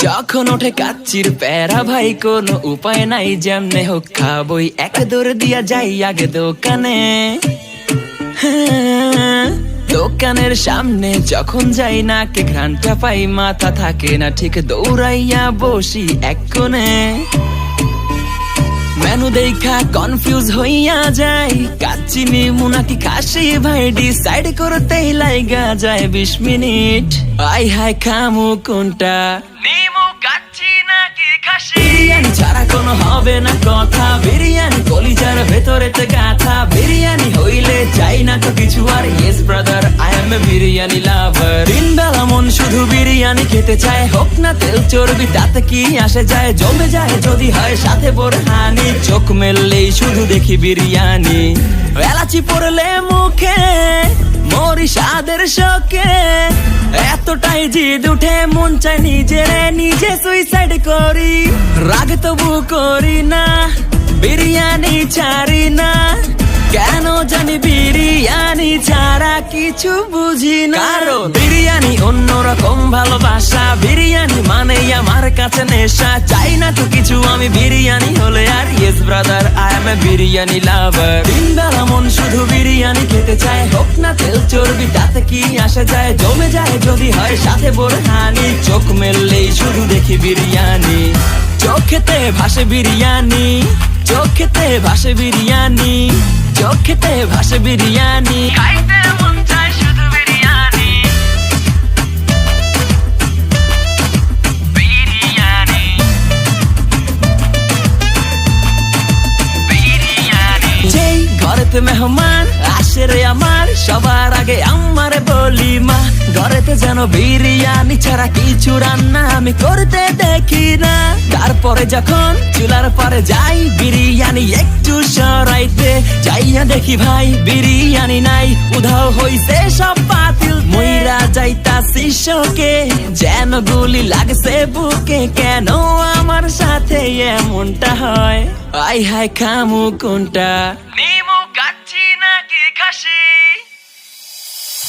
যখন ওঠে কাচ্চির প্যারা ভাই কোনো উপায় নাই, যেমনে হোক খাবই, এক দৌড় দিয়া যাই আগে দোকানে। দোকানের সামনে যখন যাই নাকে ঘ্রাণটা পাই, মাথা থাকে না ঠিক, দৌড়াইয়া বসি এক কোণে। মেনু দেখা কনফিউজ হইয়া যাই, কাচ্চি নিমু নাকি খাসি ভাই, ডিসাইড করতেই লাইগা যায় 20 মিনিট। আই হাই খামু কোনটা, নিমু কাচ্চি নাকি খাসি? বিরিয়ানি ছাড়া কোনো হবে না কথা, বিরিয়ানি কলিজার ভেতরেতে গাথা, বিরিয়ানি হইলে চাই না তো কিছু আর। Yes brother, I M A biryani লাভার। দিনবেলা মন শুধু বিরিয়ানি খেতে চায়, হোক না তেল চর্বি তাতে কি আসে যায়, জমে যায় যদি হয় সাথে বোরহানি। চোখ মেললেই শুধু দেখি বিরিয়ানি, এলাচি পড়লে মুখে মরি স্বাদের শোকে। এতটাই জিদ উঠে মন চাই নিজে সুইসাইড করি, রাগ তবু করি না, বিরিয়ানি ছাড়ি না। কেন জানি বিরিয়ানি ছাড়া কিছু বুঝি না, কারণ বিরিয়ানি অন্যরকম ভালোবাসা, বিরিয়ানি মানেই আমার কাছে নেশা। চাই না তো কিছু আমি বিরিয়ানি হলে আর। Yes brother, I M A biryani লাভার। দিনবেলা মন শুধু বিরিয়ানি খেতে চায়, হোক না তেল চর্বি তাতে কি আসে যায়, জমে যায় যদি হয় সাথে বোরহানি। চোখ মেললেই শুধু দেখি বিরিয়ানি, চোখেতে ভাসে বিরিয়ানি, চোখেতে ভাসে বিরিয়ানি, চোখেতে ভাসে বিরিয়ানি। খাইতে মন চায় শুধু বিরিয়ানি, বিরিয়ানি, বিরিয়ানি। যেই ঘরেতে মেহমান আসে রে আমার, সবার আগে আমার বলি মা, ঘরেতে যেন বিরিয়ানি ছাড়া কিছু রান্না আমি করতে দেখি না। তারপরে যখন চুলার পরে যাই বিরিয়ানি একটু সরাইতে, যাইয়া দেখি ভাই বিরিয়ানি নাই, উধাও হইছে সব পাতিল। মইরা যাইতাছি শোকে, যেন গুলি লাগছে বুকে, কেন আমার সাথে এমনটা হয়? আই হাই খামু কোনটা, নিমু কাচ্চি নাকি খাসি?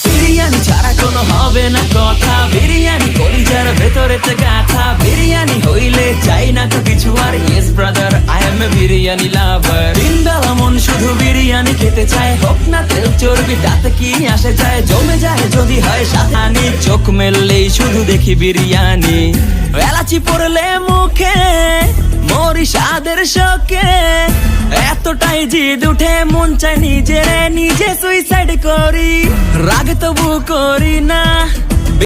বিরিয়ানি ছাড়া কোনো হবে না কথা, বিরিয়ানি কলিজার ভেতরেতে গাথা, বিরিয়ানি হইলে চাই না তো কিছু আর। Yes brother, I M A biryani লাভার। দিনবেলা মন শুধু বিরিয়ানি খেতে চায়, হোক না তেল চর্বি তাতে কি আসে যায়, জমে যায় যদি হয় সাহানি। চোখ মেললেই শুধু দেখি বিরিয়ানি, এলাচি পড়লে মুখে মরি স্বাদের শোকে। এতটাই জিদ উঠে মন চাই নিজে সুইসাইড করি, রাগ তবু করি না।